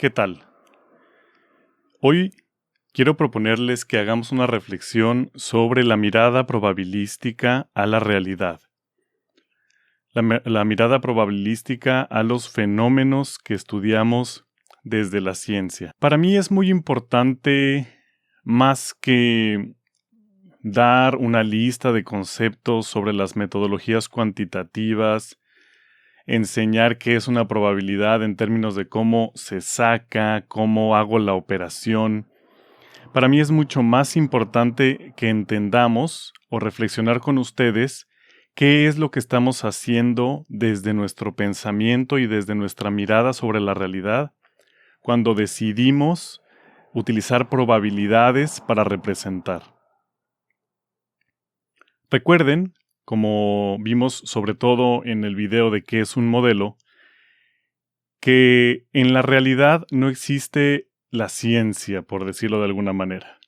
¿Qué tal? Hoy quiero proponerles que hagamos una reflexión sobre la mirada probabilística a la realidad. La mirada probabilística a los fenómenos que estudiamos desde la ciencia. Para mí es muy importante, más que dar una lista de conceptos sobre las metodologías cuantitativas, enseñar qué es una probabilidad en términos de cómo se saca, cómo hago la operación. Para mí es mucho más importante que entendamos o reflexionar con ustedes qué es lo que estamos haciendo desde nuestro pensamiento y desde nuestra mirada sobre la realidad cuando decidimos utilizar probabilidades para representar. Recuerden, como vimos sobre todo en el video de qué es un modelo, que en la realidad no existe la ciencia, por decirlo de alguna manera.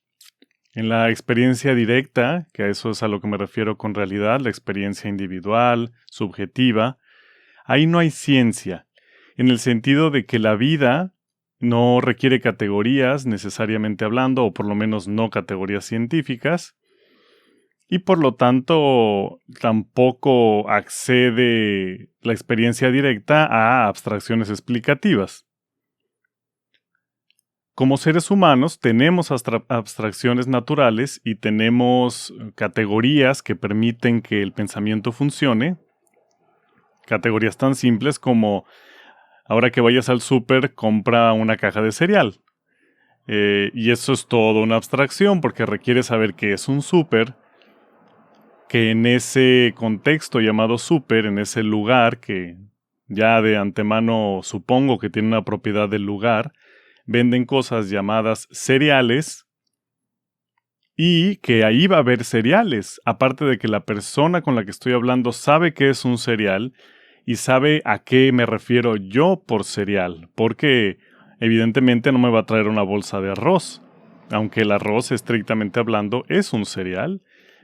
En la experiencia directa, que a eso es a lo que me refiero con realidad, la experiencia individual, subjetiva, ahí no hay ciencia, en el sentido de que la vida no requiere categorías necesariamente hablando, o por lo menos no categorías científicas, y por lo tanto tampoco accede la experiencia directa a abstracciones explicativas. Como seres humanos tenemos abstracciones naturales y tenemos categorías que permiten que el pensamiento funcione. Categorías tan simples como, ahora que vayas al súper, compra una caja de cereal. Y eso es todo una abstracción porque requiere saber qué es un súper, que en ese contexto llamado súper, en ese lugar que ya de antemano supongo que tiene una propiedad del lugar, venden cosas llamadas cereales y que ahí va a haber cereales, aparte de que la persona con la que estoy hablando sabe que es un cereal y sabe a qué me refiero yo por cereal, porque evidentemente no me va a traer una bolsa de arroz, aunque el arroz estrictamente hablando es un cereal,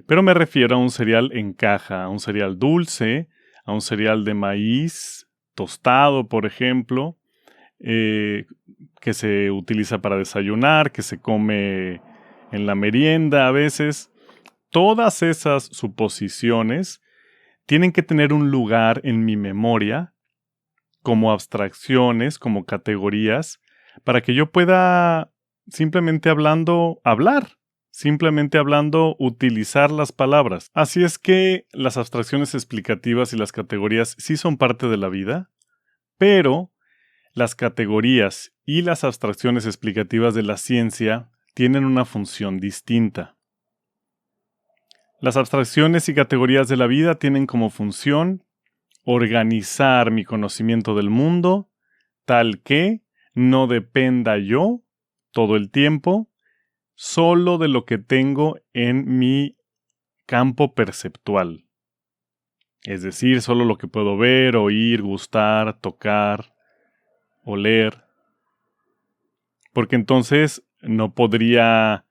pero me refiero a un cereal en caja, a un cereal dulce, a un cereal de maíz tostado, por ejemplo, que se utiliza para desayunar, que se come en la merienda a veces. Todas esas suposiciones tienen que tener un lugar en mi memoria como abstracciones, como categorías, para que yo pueda simplemente hablando, utilizar las palabras. Así es que las abstracciones explicativas y las categorías sí son parte de la vida, pero las categorías y las abstracciones explicativas de la ciencia tienen una función distinta. Las abstracciones y categorías de la vida tienen como función organizar mi conocimiento del mundo tal que no dependa yo todo el tiempo solo de lo que tengo en mi campo perceptual. Es decir, solo lo que puedo ver, oír, gustar, tocar, oler. Porque entonces no podría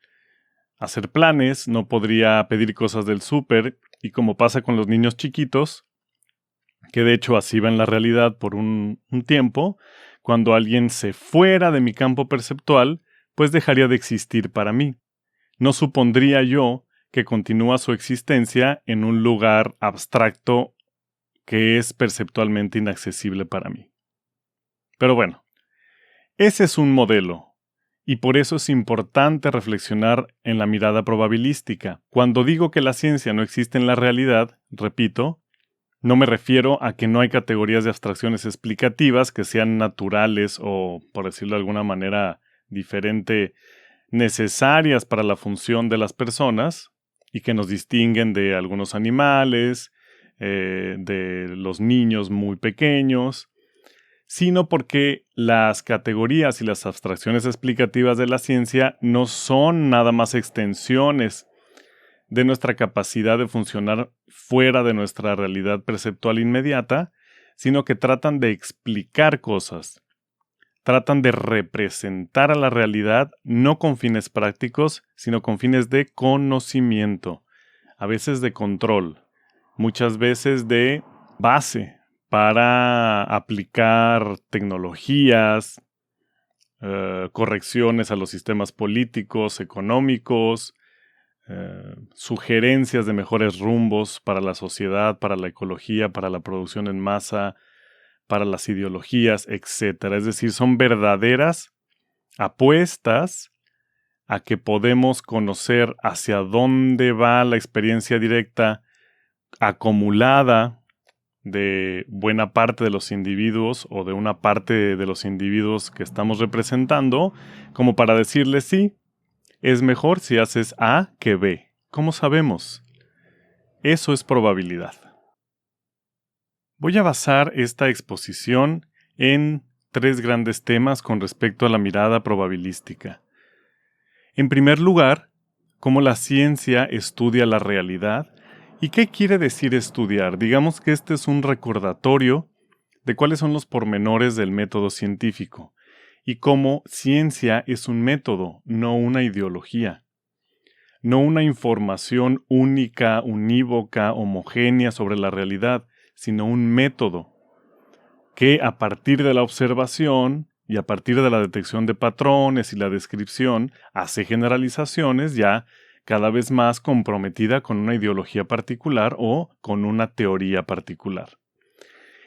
hacer planes, no podría pedir cosas del súper, y como pasa con los niños chiquitos, que de hecho así va en la realidad por un tiempo, cuando alguien se fuera de mi campo perceptual, pues dejaría de existir para mí. No supondría yo que continúa su existencia en un lugar abstracto que es perceptualmente inaccesible para mí. Pero bueno, ese es un modelo. Y por eso es importante reflexionar en la mirada probabilística. Cuando digo que la ciencia no existe en la realidad, repito, no me refiero a que no hay categorías de abstracciones explicativas que sean naturales o, por decirlo de alguna manera diferente, necesarias para la función de las personas y que nos distinguen de algunos animales, de los niños muy pequeños, sino porque las categorías y las abstracciones explicativas de la ciencia no son nada más extensiones de nuestra capacidad de funcionar fuera de nuestra realidad perceptual inmediata, sino que tratan de explicar cosas, tratan de representar a la realidad no con fines prácticos, sino con fines de conocimiento, a veces de control, muchas veces de base para aplicar tecnologías, correcciones a los sistemas políticos, económicos, sugerencias de mejores rumbos para la sociedad, para la ecología, para la producción en masa, para las ideologías, etc. Es decir, son verdaderas apuestas a que podemos conocer hacia dónde va la experiencia directa acumulada de buena parte de los individuos o de una parte de los individuos que estamos representando, como para decirles sí, es mejor si haces A que B. ¿Cómo sabemos? Eso es probabilidad. Voy a basar esta exposición en 3 grandes temas con respecto a la mirada probabilística. En primer lugar, cómo la ciencia estudia la realidad. ¿Y qué quiere decir estudiar? Digamos que este es un recordatorio de cuáles son los pormenores del método científico y cómo ciencia es un método, no una ideología, no una información única, unívoca, homogénea sobre la realidad, sino un método que a partir de la observación y a partir de la detección de patrones y la descripción hace generalizaciones ya cada vez más comprometida con una ideología particular o con una teoría particular.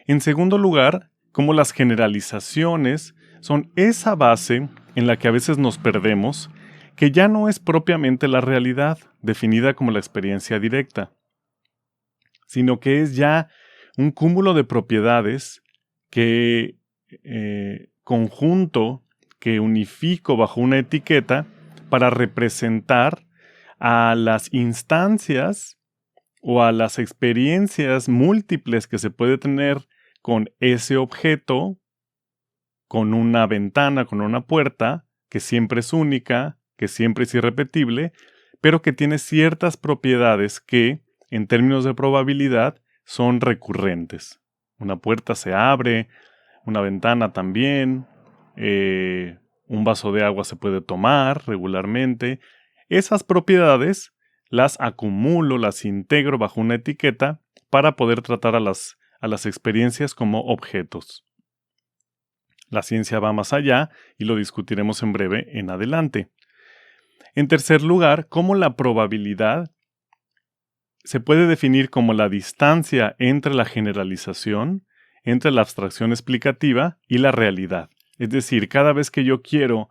En segundo lugar, cómo las generalizaciones son esa base en la que a veces nos perdemos, que ya no es propiamente la realidad, definida como la experiencia directa, sino que es ya un cúmulo de propiedades que conjunto, que unifico bajo una etiqueta para representar a las instancias o a las experiencias múltiples que se puede tener con ese objeto, con una ventana, con una puerta, que siempre es única, que siempre es irrepetible, pero que tiene ciertas propiedades que, en términos de probabilidad, son recurrentes. Una puerta se abre, una ventana también, un vaso de agua se puede tomar regularmente. Esas propiedades las acumulo, las integro bajo una etiqueta para poder tratar a las experiencias como objetos. La ciencia va más allá y lo discutiremos en breve en adelante. En tercer lugar, cómo la probabilidad se puede definir como la distancia entre la generalización, entre la abstracción explicativa y la realidad. Es decir, cada vez que yo quiero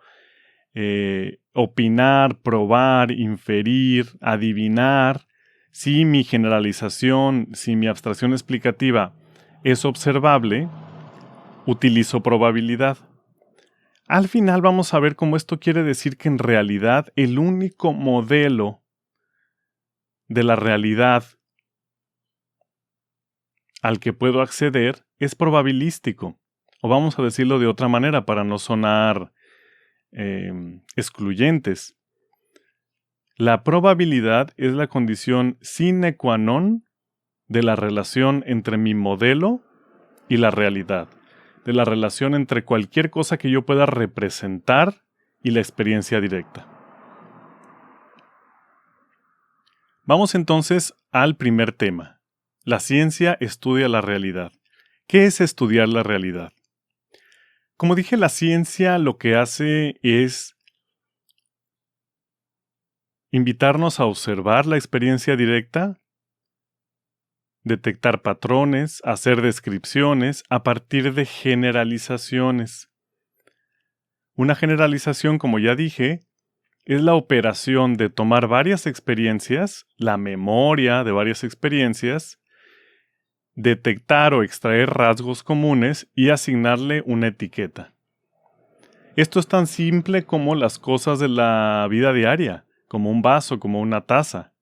opinar, probar, inferir, adivinar si mi generalización, si mi abstracción explicativa es observable, utilizo probabilidad. Al final vamos a ver cómo esto quiere decir que en realidad el único modelo de la realidad al que puedo acceder es probabilístico. O vamos a decirlo de otra manera para no sonar excluyentes. La probabilidad es la condición sine qua non de la relación entre mi modelo y la realidad, de la relación entre cualquier cosa que yo pueda representar y la experiencia directa. Vamos entonces al primer tema. La ciencia estudia la realidad. ¿Qué es estudiar la realidad? Como dije, la ciencia lo que hace es invitarnos a observar la experiencia directa, detectar patrones, hacer descripciones a partir de generalizaciones. Una generalización, como ya dije, es la operación de tomar varias experiencias, la memoria de varias experiencias, detectar o extraer rasgos comunes y asignarle una etiqueta. Esto es tan simple como las cosas de la vida diaria, como un vaso, como una taza.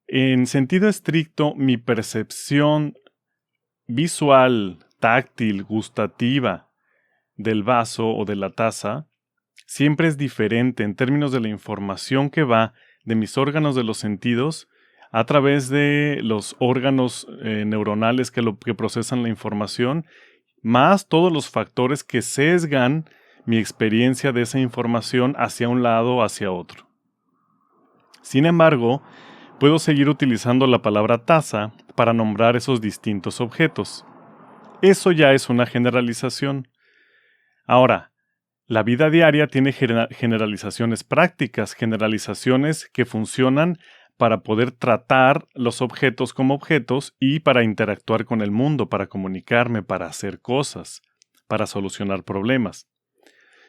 En sentido estricto, mi percepción visual, táctil, gustativa del vaso o de la taza siempre es diferente en términos de la información que va de mis órganos de los sentidos a través de los órganos neuronales que procesan la información, más todos los factores que sesgan mi experiencia de esa información hacia un lado o hacia otro. Sin embargo, puedo seguir utilizando la palabra taza para nombrar esos distintos objetos. Eso ya es una generalización. Ahora, La vida diaria tiene generalizaciones prácticas, generalizaciones que funcionan para poder tratar los objetos como objetos y para interactuar con el mundo, para comunicarme, para hacer cosas, para solucionar problemas.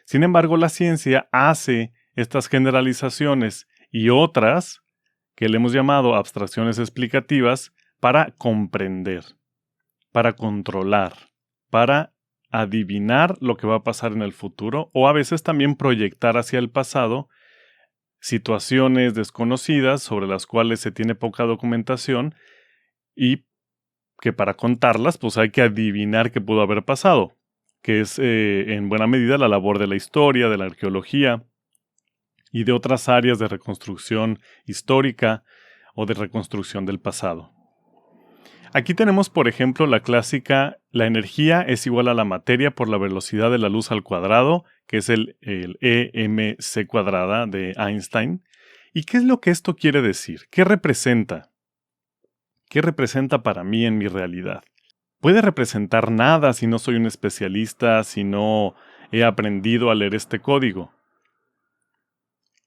Sin embargo, la ciencia hace estas generalizaciones y otras, que le hemos llamado abstracciones explicativas, para comprender, para controlar, para adivinar lo que va a pasar en el futuro o a veces también proyectar hacia el pasado situaciones desconocidas sobre las cuales se tiene poca documentación y que para contarlas pues hay que adivinar qué pudo haber pasado, que es en buena medida la labor de la historia, de la arqueología y de otras áreas de reconstrucción histórica o de reconstrucción del pasado. Aquí tenemos, por ejemplo, la clásica: la energía es igual a la materia por la velocidad de la luz al cuadrado, que es el EmC cuadrada de Einstein. ¿Y qué es lo que esto quiere decir? ¿Qué representa? ¿Qué representa para mí en mi realidad? Puede representar nada si no soy un especialista, si no he aprendido a leer este código.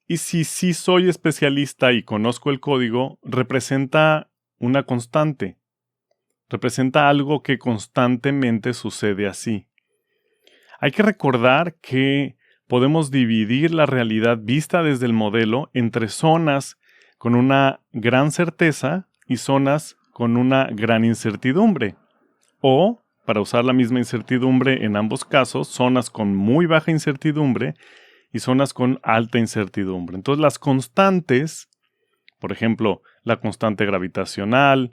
Y si sí soy especialista y conozco el código, representa una constante. Representa algo que constantemente sucede así. Hay que recordar que podemos dividir la realidad vista desde el modelo entre zonas con una gran certeza y zonas con una gran incertidumbre. O, para usar la misma incertidumbre en ambos casos, zonas con muy baja incertidumbre y zonas con alta incertidumbre. Entonces las constantes, por ejemplo, la constante gravitacional,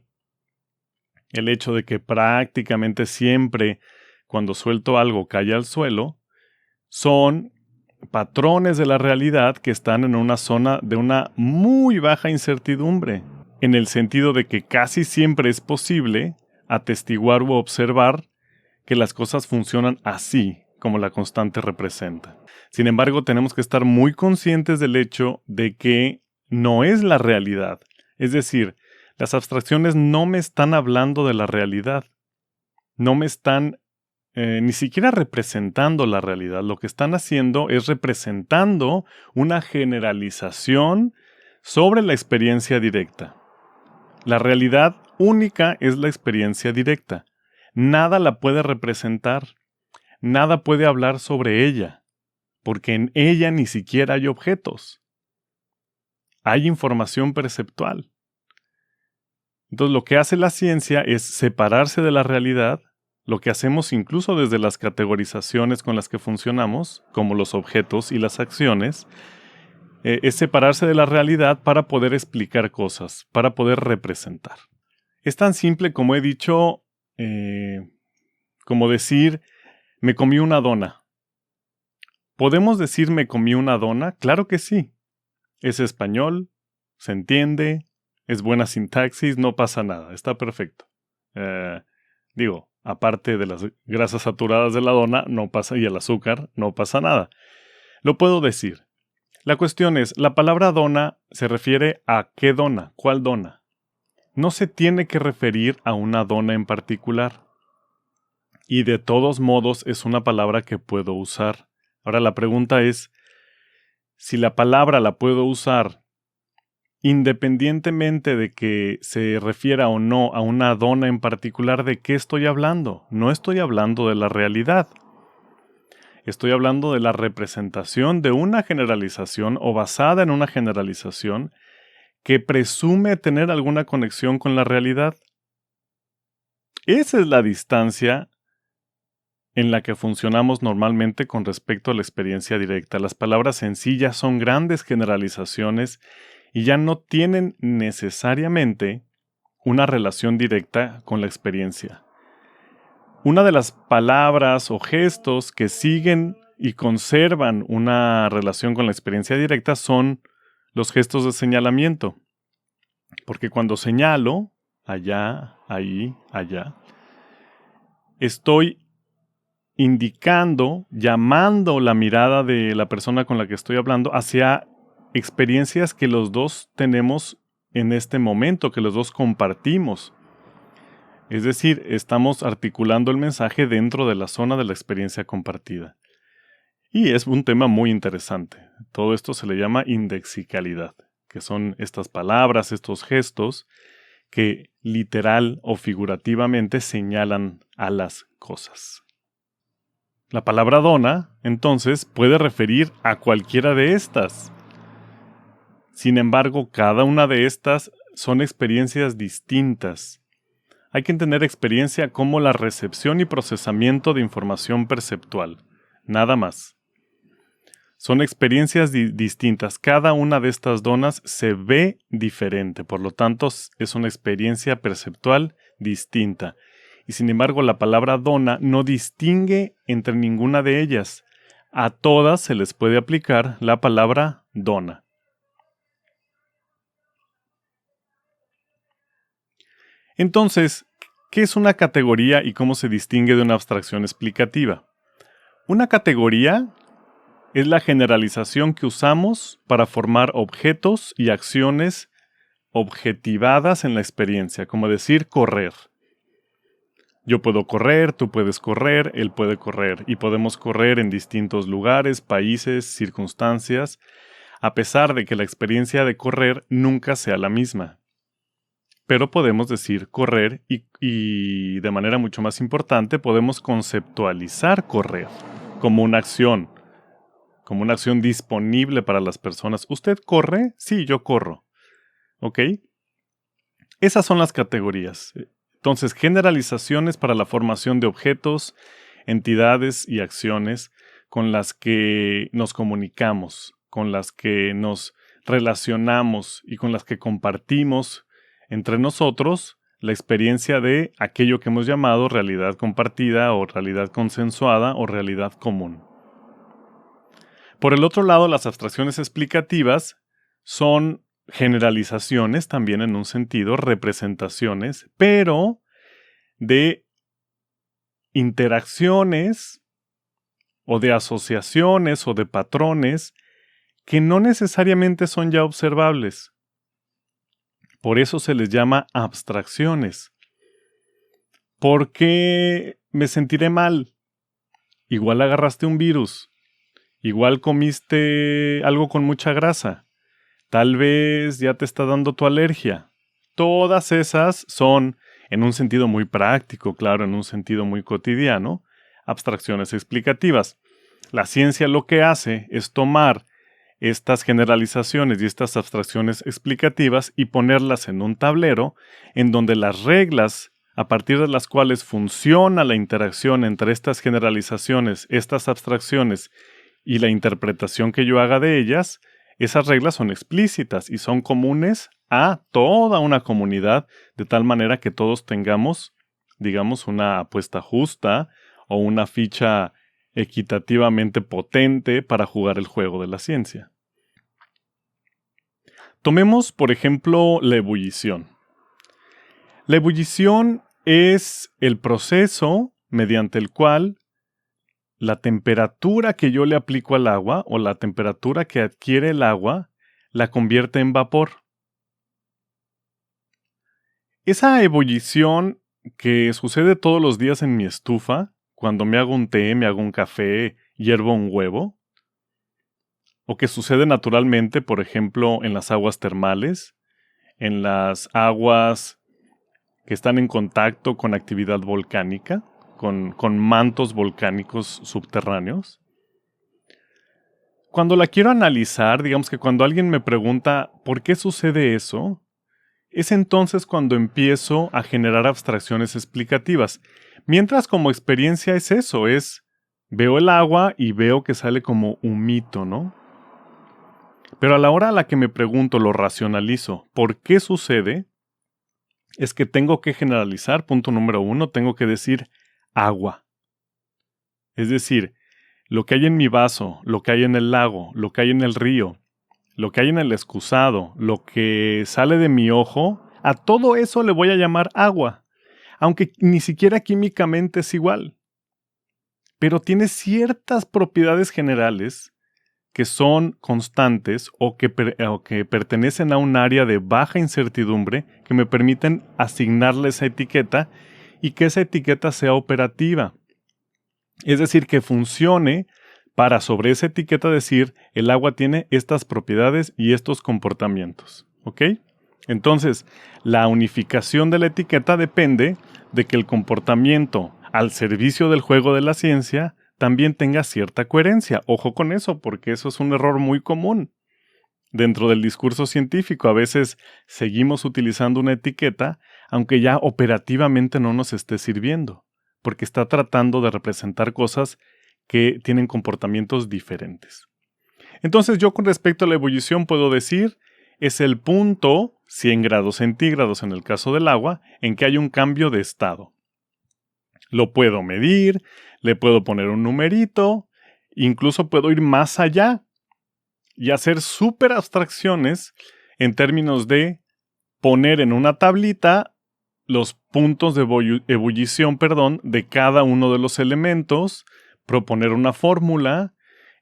el hecho de que prácticamente siempre cuando suelto algo cae al suelo, son patrones de la realidad que están en una zona de una muy baja incertidumbre, en el sentido de que casi siempre es posible atestiguar u observar que las cosas funcionan así como la constante representa. Sin embargo, tenemos que estar muy conscientes del hecho de que no es la realidad. Es decir, las abstracciones no me están hablando de la realidad. No me están ni siquiera representando la realidad. Lo que están haciendo es representando una generalización sobre la experiencia directa. La realidad única es la experiencia directa. Nada la puede representar. Nada puede hablar sobre ella, porque en ella ni siquiera hay objetos. Hay información perceptual. Entonces, lo que hace la ciencia es separarse de la realidad, lo que hacemos incluso desde las categorizaciones con las que funcionamos, como los objetos y las acciones, es separarse de la realidad para poder explicar cosas, para poder representar. Es tan simple como he dicho, como decir, me comí una dona. ¿Podemos decir me comí una dona? Claro que sí. Es español, se entiende, es buena sintaxis, no pasa nada, está perfecto. Aparte de las grasas saturadas de la dona, no pasa, y el azúcar, no pasa nada. Lo puedo decir. La cuestión es, la palabra dona se refiere a ¿qué dona? ¿Cuál dona? No se tiene que referir a una dona en particular. Y de todos modos es una palabra que puedo usar. Ahora la pregunta es, si la palabra la puedo usar independientemente de que se refiera o no a una dona en particular, ¿de qué estoy hablando? No estoy hablando de la realidad. Estoy hablando de la representación de una generalización o basada en una generalización que presume tener alguna conexión con la realidad. Esa es la distancia en la que funcionamos normalmente con respecto a la experiencia directa. Las palabras sencillas son grandes generalizaciones y ya no tienen necesariamente una relación directa con la experiencia. Una de las palabras o gestos que siguen y conservan una relación con la experiencia directa son los gestos de señalamiento. Porque cuando señalo, allá, ahí, allá, estoy indicando, llamando la mirada de la persona con la que estoy hablando hacia experiencias que los dos tenemos en este momento, que los dos compartimos. Es decir, estamos articulando el mensaje dentro de la zona de la experiencia compartida. Y es un tema muy interesante. Todo esto se le llama indexicalidad, que son estas palabras, estos gestos que literal o figurativamente señalan a las cosas. La palabra dona, entonces, puede referir a cualquiera de estas. Sin embargo, cada una de estas son experiencias distintas. Hay que entender experiencia como la recepción y procesamiento de información perceptual. Nada más. Son experiencias distintas. Cada una de estas donas se ve diferente. Por lo tanto, es una experiencia perceptual distinta. Y sin embargo, la palabra dona no distingue entre ninguna de ellas. A todas se les puede aplicar la palabra dona. Entonces, ¿qué es una categoría y cómo se distingue de una abstracción explicativa? Una categoría es la generalización que usamos para formar objetos y acciones objetivadas en la experiencia, como decir correr. Yo puedo correr, tú puedes correr, él puede correr, y podemos correr en distintos lugares, países, circunstancias, a pesar de que la experiencia de correr nunca sea la misma. Pero podemos decir correr y de manera mucho más importante podemos conceptualizar correr como una acción disponible para las personas. ¿Usted corre? Sí, yo corro. ¿Ok? Esas son las categorías. Entonces, generalizaciones para la formación de objetos, entidades y acciones con las que nos comunicamos, con las que nos relacionamos y con las que compartimos entre nosotros la experiencia de aquello que hemos llamado realidad compartida o realidad consensuada o realidad común. Por el otro lado, las abstracciones explicativas son generalizaciones, también en un sentido, representaciones, pero de interacciones o de asociaciones o de patrones que no necesariamente son ya observables. Por eso se les llama abstracciones. ¿Por qué me sentiré mal? Igual agarraste un virus. Igual comiste algo con mucha grasa. Tal vez ya te está dando tu alergia. Todas esas son, en un sentido muy práctico, claro, en un sentido muy cotidiano, abstracciones explicativas. La ciencia lo que hace es tomar estas generalizaciones y estas abstracciones explicativas y ponerlas en un tablero en donde las reglas a partir de las cuales funciona la interacción entre estas generalizaciones, estas abstracciones y la interpretación que yo haga de ellas, esas reglas son explícitas y son comunes a toda una comunidad, de tal manera que todos tengamos, digamos, una apuesta justa o una ficha equitativamente potente para jugar el juego de la ciencia. Tomemos, por ejemplo, la ebullición. La ebullición es el proceso mediante el cual la temperatura que yo le aplico al agua o la temperatura que adquiere el agua la convierte en vapor. Esa ebullición que sucede todos los días en mi estufa, cuando me hago un té, me hago un café, hiervo un huevo, o que sucede naturalmente, por ejemplo, en las aguas termales, en las aguas que están en contacto con actividad volcánica, con mantos volcánicos subterráneos. Cuando la quiero analizar, digamos que cuando alguien me pregunta ¿por qué sucede eso?, es entonces cuando empiezo a generar abstracciones explicativas. Mientras como experiencia es eso, veo el agua y veo que sale como humito, ¿no? Pero a la hora a la que me pregunto, lo racionalizo, ¿por qué sucede? Es que tengo que generalizar, punto número 1, tengo que decir agua. Es decir, lo que hay en mi vaso, lo que hay en el lago, lo que hay en el río, lo que hay en el excusado, lo que sale de mi ojo, a todo eso le voy a llamar agua, aunque ni siquiera químicamente es igual. Pero tiene ciertas propiedades generales que son constantes o que pertenecen a un área de baja incertidumbre que me permiten asignarle esa etiqueta y que esa etiqueta sea operativa. Es decir, que funcione para sobre esa etiqueta decir el agua tiene estas propiedades y estos comportamientos. ¿Ok? Entonces, la unificación de la etiqueta depende de que el comportamiento al servicio del juego de la ciencia también tenga cierta coherencia. Ojo con eso, porque eso es un error muy común. Dentro del discurso científico, a veces seguimos utilizando una etiqueta, aunque ya operativamente no nos esté sirviendo, porque está tratando de representar cosas que tienen comportamientos diferentes. Entonces, yo con respecto a la ebullición puedo decir, es el punto 100 grados centígrados en el caso del agua, en que hay un cambio de estado. Lo puedo medir, le puedo poner un numerito, incluso puedo ir más allá y hacer súper abstracciones en términos de poner en una tablita los puntos de ebullición, de cada uno de los elementos, proponer una fórmula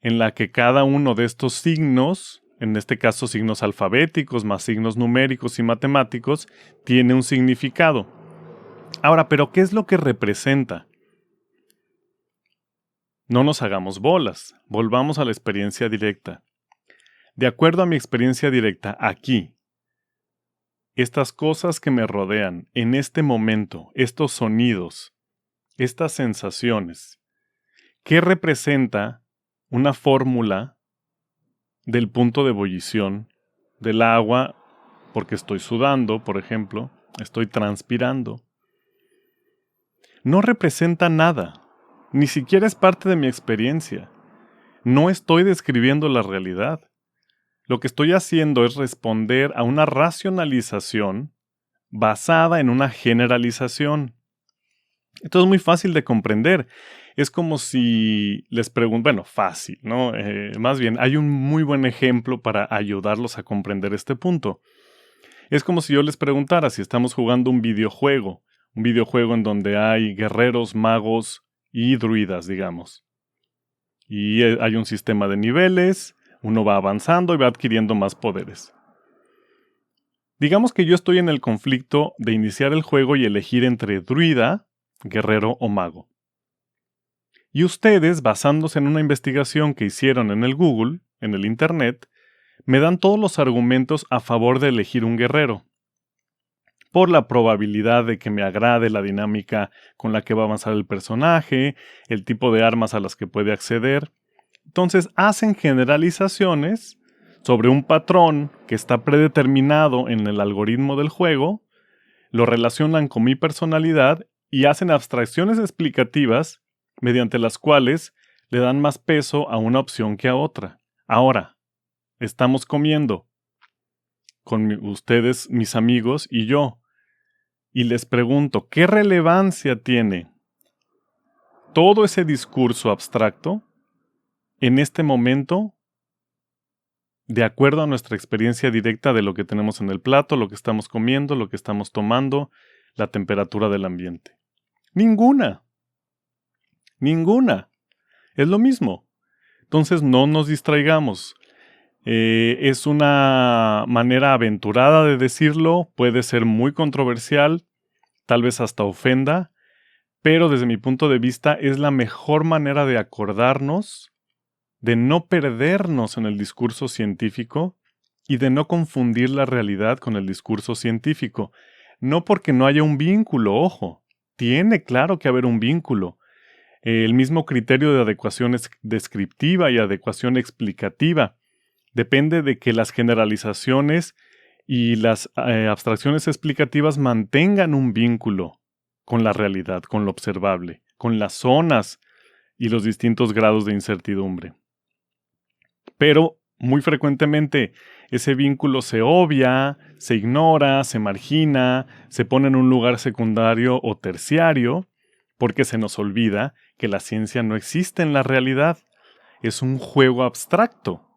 en la que cada uno de estos signos, en este caso signos alfabéticos más signos numéricos y matemáticos, tiene un significado. Ahora, ¿pero qué es lo que representa? No nos hagamos bolas, volvamos a la experiencia directa. De acuerdo a mi experiencia directa, aquí, estas cosas que me rodean, en este momento, estos sonidos, estas sensaciones, ¿qué representa una fórmula del punto de ebullición del agua? Porque estoy sudando, por ejemplo, estoy transpirando. No representa nada, ni siquiera es parte de mi experiencia. No estoy describiendo la realidad. Lo que estoy haciendo es responder a una racionalización basada en una generalización. Esto es muy fácil de comprender. Es como si les pregunto, bueno, fácil, ¿no? Más bien, hay un muy buen ejemplo para ayudarlos a comprender este punto. Es como si yo les preguntara si estamos jugando un videojuego en donde hay guerreros, magos y druidas, digamos. Y hay un sistema de niveles, uno va avanzando y va adquiriendo más poderes. Digamos que yo estoy en el conflicto de iniciar el juego y elegir entre druida, guerrero o mago. Y ustedes, basándose en una investigación que hicieron en el Google, en el Internet, me dan todos los argumentos a favor de elegir un guerrero. Por la probabilidad de que me agrade la dinámica con la que va a avanzar el personaje, el tipo de armas a las que puede acceder. Entonces hacen generalizaciones sobre un patrón que está predeterminado en el algoritmo del juego, lo relacionan con mi personalidad y hacen abstracciones explicativas mediante las cuales le dan más peso a una opción que a otra. Ahora, estamos comiendo con ustedes, mis amigos y yo, y les pregunto, ¿qué relevancia tiene todo ese discurso abstracto en este momento, de acuerdo a nuestra experiencia directa de lo que tenemos en el plato, lo que estamos comiendo, lo que estamos tomando, la temperatura del ambiente? Ninguna. Ninguna. Es lo mismo. Entonces no nos distraigamos. Es una manera aventurada de decirlo, puede ser muy controversial, tal vez hasta ofenda, pero desde mi punto de vista es la mejor manera de acordarnos, de no perdernos en el discurso científico y de no confundir la realidad con el discurso científico. No porque no haya un vínculo, ojo, tiene claro que haber un vínculo. El mismo criterio de adecuación descriptiva y adecuación explicativa depende de que las generalizaciones y las abstracciones explicativas mantengan un vínculo con la realidad, con lo observable, con las zonas y los distintos grados de incertidumbre. Pero muy frecuentemente ese vínculo se obvia, se ignora, se margina, se pone en un lugar secundario o terciario, porque se nos olvida que la ciencia no existe en la realidad. Es un juego abstracto.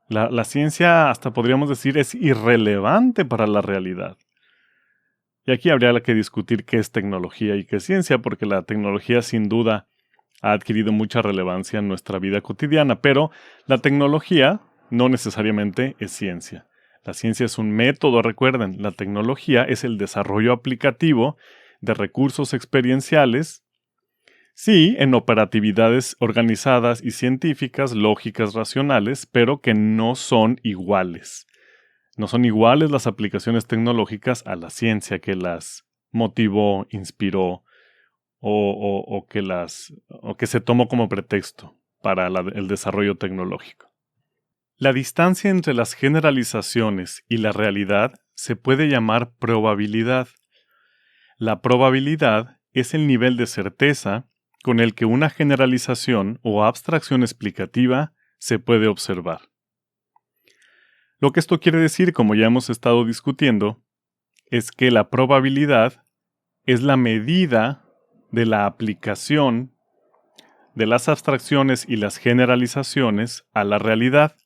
La ciencia, hasta podríamos decir, es irrelevante para la realidad. Y aquí habría que discutir qué es tecnología y qué es ciencia, porque la tecnología sin duda ha adquirido mucha relevancia en nuestra vida cotidiana, pero la tecnología no necesariamente es ciencia. La ciencia es un método, recuerden, la tecnología es el desarrollo aplicativo de recursos experienciales Sí, en operatividades organizadas y científicas, lógicas, racionales, pero que no son iguales. No son iguales las aplicaciones tecnológicas a la ciencia que las motivó, inspiró o que se tomó como pretexto para el desarrollo tecnológico. La distancia entre las generalizaciones y la realidad se puede llamar probabilidad. La probabilidad es el nivel de certeza con el que una generalización o abstracción explicativa se puede observar. Lo que esto quiere decir, como ya hemos estado discutiendo, es que la probabilidad es la medida de la aplicación de las abstracciones y las generalizaciones a la realidad.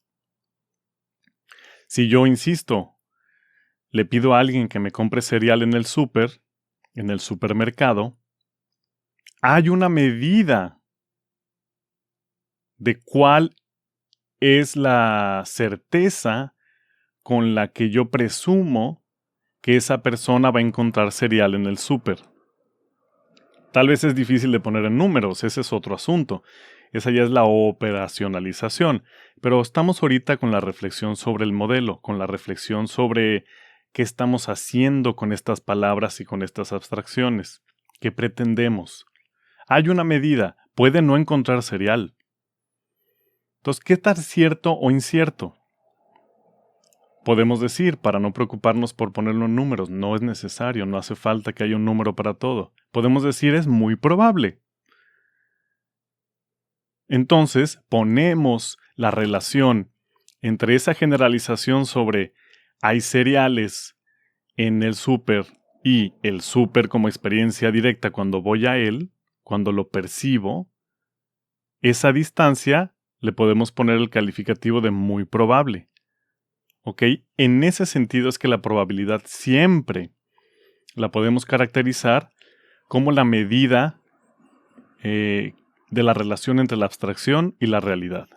Si yo insisto, le pido a alguien que me compre cereal en el supermercado, hay una medida de cuál es la certeza con la que yo presumo que esa persona va a encontrar cereal en el súper. Tal vez es difícil de poner en números, ese es otro asunto. Esa ya es la operacionalización. Pero estamos ahorita con la reflexión sobre el modelo, con la reflexión sobre qué estamos haciendo con estas palabras y con estas abstracciones. ¿Qué pretendemos? Hay una medida, puede no encontrar cereal. Entonces, ¿qué tan cierto o incierto? Podemos decir, para no preocuparnos por ponerlo en números, no es necesario, no hace falta que haya un número para todo. Podemos decir, es muy probable. Entonces, ponemos la relación entre esa generalización sobre hay cereales en el súper y el súper como experiencia directa cuando voy a él, cuando lo percibo, esa distancia le podemos poner el calificativo de muy probable. ¿Ok? En ese sentido es que la probabilidad siempre la podemos caracterizar como la medida de la relación entre la abstracción y la realidad.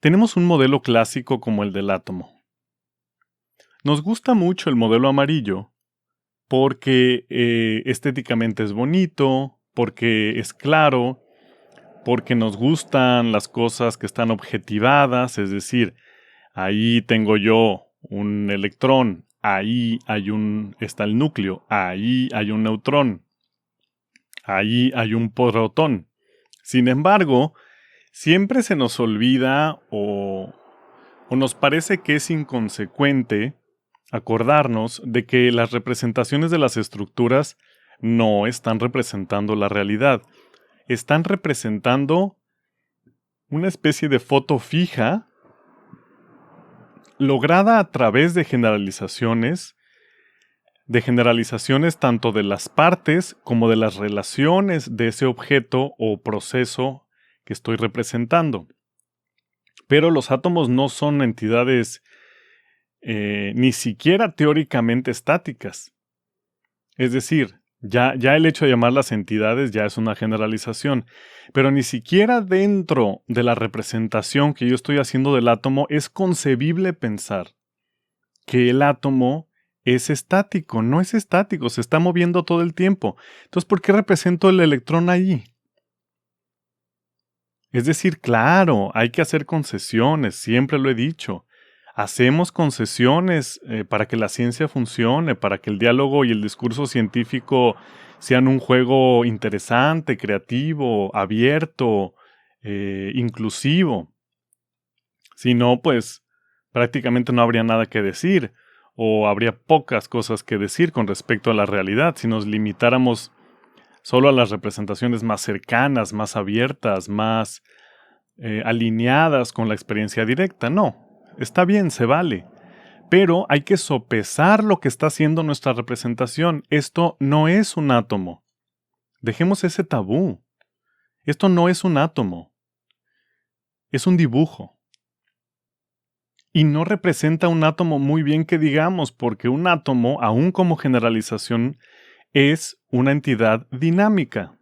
Tenemos un modelo clásico como el del átomo. Nos gusta mucho el modelo amarillo porque estéticamente es bonito, porque es claro, porque nos gustan las cosas que están objetivadas, es decir, ahí tengo yo un electrón, ahí está el núcleo, ahí hay un neutrón, ahí hay un protón. Sin embargo, siempre se nos olvida o nos parece que es inconsecuente acordarnos de que las representaciones de las estructuras no están representando la realidad. Están representando una especie de foto fija lograda a través de generalizaciones tanto de las partes como de las relaciones de ese objeto o proceso que estoy representando. Pero los átomos no son entidades ni siquiera teóricamente estáticas. Es decir, ya el hecho de llamarlas entidades ya es una generalización, pero ni siquiera dentro de la representación que yo estoy haciendo del átomo es concebible pensar que el átomo es estático. No es estático, se está moviendo todo el tiempo. Entonces, ¿por qué represento el electrón ahí? Es decir, claro, hay que hacer concesiones, siempre lo he dicho. Hacemos concesiones para que la ciencia funcione, para que el diálogo y el discurso científico sean un juego interesante, creativo, abierto, inclusivo. Si no, pues prácticamente no habría nada que decir o habría pocas cosas que decir con respecto a la realidad si nos limitáramos solo a las representaciones más cercanas, más abiertas, más alineadas con la experiencia directa. No. Está bien, se vale. Pero hay que sopesar lo que está haciendo nuestra representación. Esto no es un átomo. Dejemos ese tabú. Esto no es un átomo. Es un dibujo. Y no representa un átomo muy bien que digamos, porque un átomo, aun como generalización, es una entidad dinámica.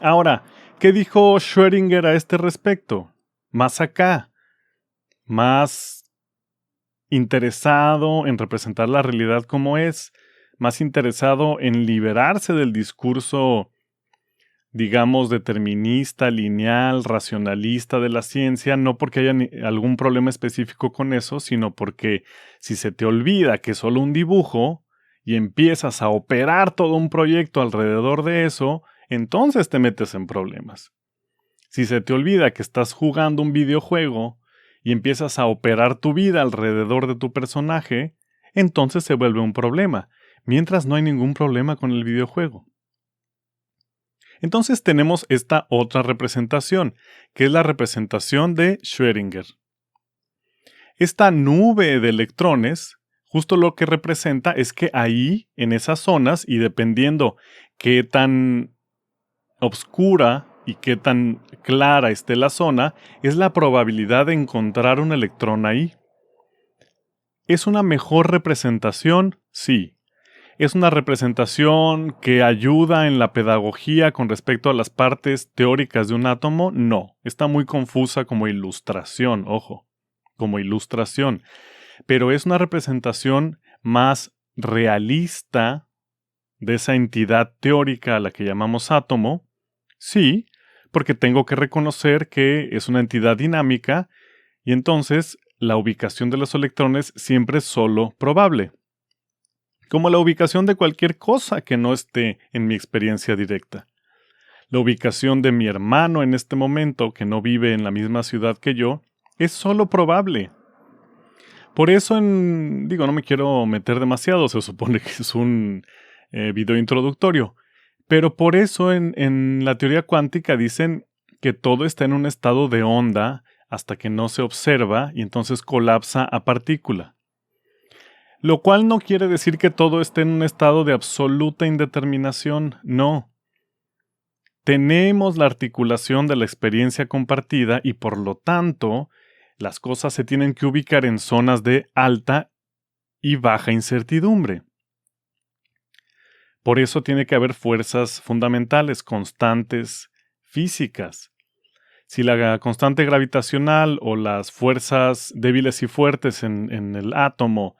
Ahora, ¿qué dijo Schrödinger a este respecto? Más acá. Más interesado en representar la realidad como es, más interesado en liberarse del discurso digamos, determinista, lineal, racionalista de la ciencia, no porque haya algún problema específico con eso, sino porque si se te olvida que es solo un dibujo y empiezas a operar todo un proyecto alrededor de eso, entonces te metes en problemas. Si se te olvida que estás jugando un videojuego y empiezas a operar tu vida alrededor de tu personaje, entonces se vuelve un problema, mientras no hay ningún problema con el videojuego. Entonces tenemos esta otra representación, que es la representación de Schrödinger. Esta nube de electrones, justo lo que representa es que ahí, en esas zonas, y dependiendo qué tan oscura y qué tan clara esté la zona, es la probabilidad de encontrar un electrón ahí. ¿Es una mejor representación? Sí. ¿Es una representación que ayuda en la pedagogía con respecto a las partes teóricas de un átomo? No. Está muy confusa como ilustración, ojo, como ilustración. Pero es una representación más realista de esa entidad teórica a la que llamamos átomo. Sí, porque tengo que reconocer que es una entidad dinámica y entonces la ubicación de los electrones siempre es solo probable. Como la ubicación de cualquier cosa que no esté en mi experiencia directa. La ubicación de mi hermano en este momento, que no vive en la misma ciudad que yo, es solo probable. Por eso no me quiero meter demasiado, se supone que es un video introductorio, pero por eso en la teoría cuántica dicen que todo está en un estado de onda hasta que no se observa y entonces colapsa a partícula. Lo cual no quiere decir que todo esté en un estado de absoluta indeterminación, no. Tenemos la articulación de la experiencia compartida y por lo tanto, las cosas se tienen que ubicar en zonas de alta y baja incertidumbre. Por eso tiene que haber fuerzas fundamentales, constantes, físicas. Si la constante gravitacional o las fuerzas débiles y fuertes en el átomo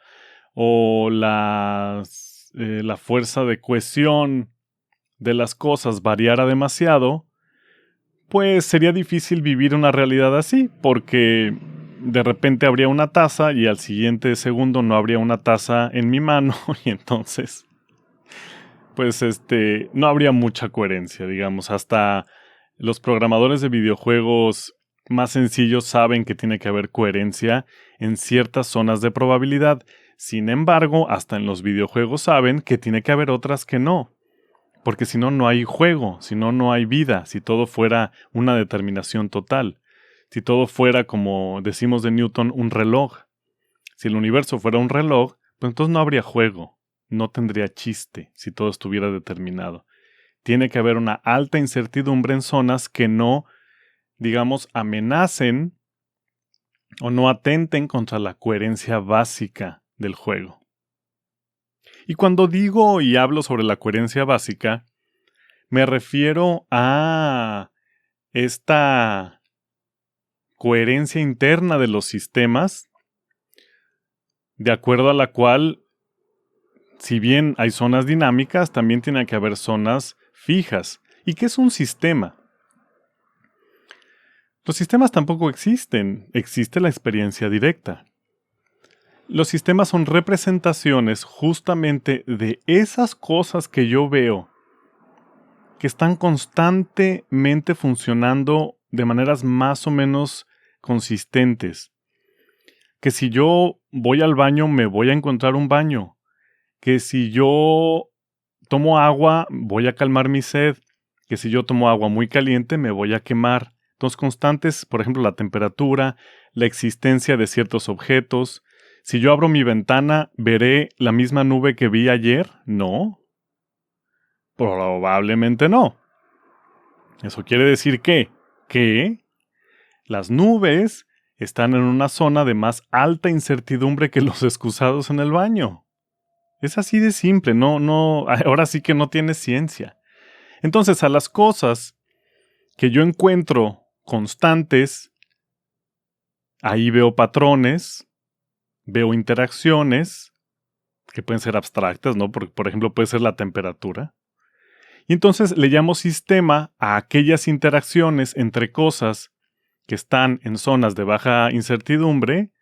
o la fuerza de cohesión de las cosas variara demasiado, pues sería difícil vivir una realidad así, porque de repente habría una taza y al siguiente segundo no habría una taza en mi mano y entonces, pues no habría mucha coherencia, digamos. Hasta los programadores de videojuegos más sencillos saben que tiene que haber coherencia en ciertas zonas de probabilidad. Sin embargo, hasta en los videojuegos saben que tiene que haber otras que no. Porque si no, no hay juego, si no, no hay vida, si todo fuera una determinación total. Si todo fuera, como decimos de Newton, un reloj. Si el universo fuera un reloj, pues entonces no habría juego, no tendría chiste si todo estuviera determinado. Tiene que haber una alta incertidumbre en zonas que no, digamos, amenacen o no atenten contra la coherencia básica del juego. Y cuando digo y hablo sobre la coherencia básica, me refiero a esta coherencia interna de los sistemas, de acuerdo a la cual, si bien hay zonas dinámicas, también tiene que haber zonas fijas. ¿Y qué es un sistema? Los sistemas tampoco existen, existe la experiencia directa. Los sistemas son representaciones justamente de esas cosas que yo veo, que están constantemente funcionando de maneras más o menos consistentes. Que si yo voy al baño, me voy a encontrar un baño. Que si yo tomo agua, voy a calmar mi sed. Que si yo tomo agua muy caliente, me voy a quemar. Entonces, constantes, por ejemplo, la temperatura, la existencia de ciertos objetos. Si yo abro mi ventana, ¿veré la misma nube que vi ayer? No. Probablemente no. Eso quiere decir que las nubes están en una zona de más alta incertidumbre que los excusados en el baño. Es así de simple, ahora sí que no tiene ciencia. Entonces, a las cosas que yo encuentro constantes, ahí veo patrones, veo interacciones, que pueden ser abstractas, ¿no? Por ejemplo, puede ser la temperatura. Y entonces le llamo sistema a aquellas interacciones entre cosas que están en zonas de baja incertidumbre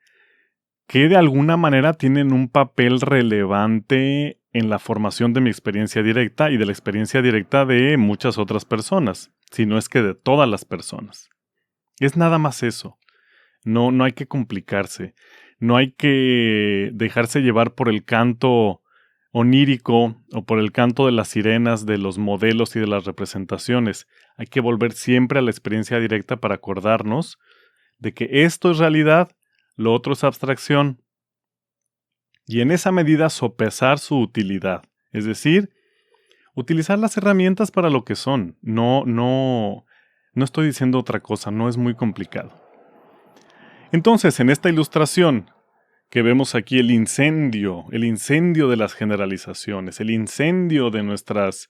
que de alguna manera tienen un papel relevante en la formación de mi experiencia directa y de la experiencia directa de muchas otras personas, si no es que de todas las personas. Es nada más eso. No hay que complicarse. No hay que dejarse llevar por el canto onírico o por el canto de las sirenas de los modelos y de las representaciones. Hay que volver siempre a la experiencia directa para acordarnos de que esto es realidad, lo otro es abstracción. Y en esa medida sopesar su utilidad. Es decir, utilizar las herramientas para lo que son. No estoy diciendo otra cosa, no es muy complicado. Entonces, en esta ilustración que vemos aquí el incendio de las generalizaciones, el incendio de nuestras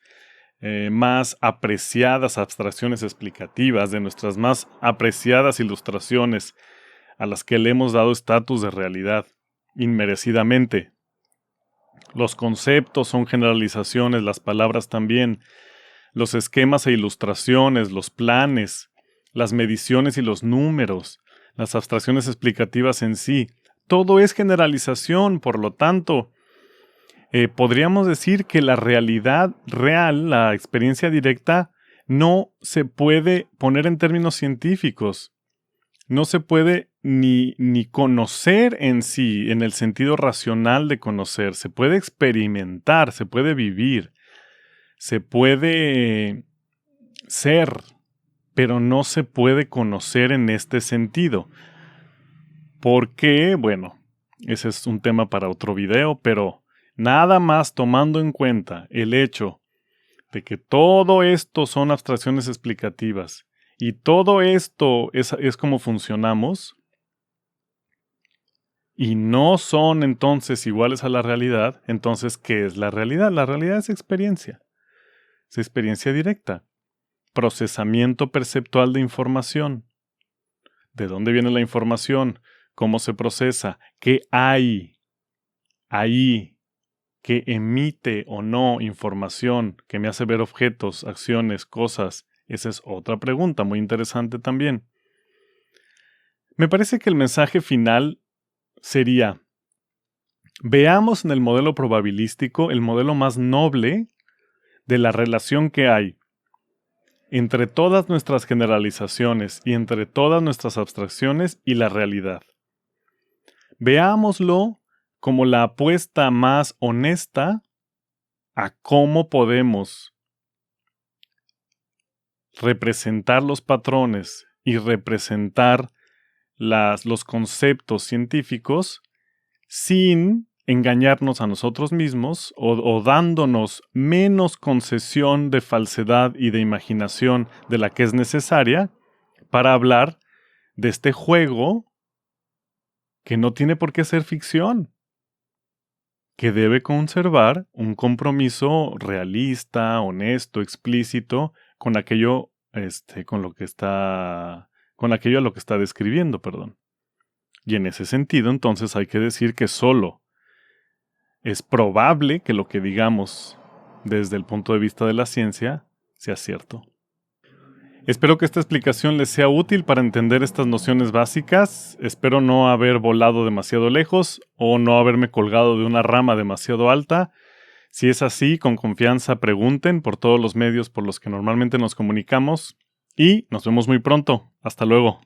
más apreciadas abstracciones explicativas, de nuestras más apreciadas ilustraciones a las que le hemos dado estatus de realidad, inmerecidamente. Los conceptos son generalizaciones, las palabras también, los esquemas e ilustraciones, los planes, las mediciones y los números, las abstracciones explicativas en sí. Todo es generalización, por lo tanto, podríamos decir que la realidad real, la experiencia directa, no se puede poner en términos científicos. No se puede ni conocer en sí, en el sentido racional de conocer. Se puede experimentar, se puede vivir, se puede ser, pero no se puede conocer en este sentido. Porque, bueno, ese es un tema para otro video, pero nada más tomando en cuenta el hecho de que todo esto son abstracciones explicativas y todo esto es como funcionamos y no son entonces iguales a la realidad, entonces, ¿qué es la realidad? La realidad es experiencia directa, procesamiento perceptual de información. ¿De dónde viene la información? ¿Cómo se procesa? ¿Qué hay ahí que emite o no información que me hace ver objetos, acciones, cosas? Esa es otra pregunta muy interesante también. Me parece que el mensaje final sería: veamos en el modelo probabilístico el modelo más noble de la relación que hay entre todas nuestras generalizaciones y entre todas nuestras abstracciones y la realidad. Veámoslo como la apuesta más honesta a cómo podemos representar los patrones y representar los conceptos científicos sin engañarnos a nosotros mismos o dándonos menos concesión de falsedad y de imaginación de la que es necesaria para hablar de este juego que no tiene por qué ser ficción, que debe conservar un compromiso realista, honesto, explícito con aquello, con aquello a lo que está describiendo, perdón. Y en ese sentido, entonces, hay que decir que solo es probable que lo que digamos desde el punto de vista de la ciencia sea cierto. Espero que esta explicación les sea útil para entender estas nociones básicas. Espero no haber volado demasiado lejos o no haberme colgado de una rama demasiado alta. Si es así, con confianza pregunten por todos los medios por los que normalmente nos comunicamos y nos vemos muy pronto. Hasta luego.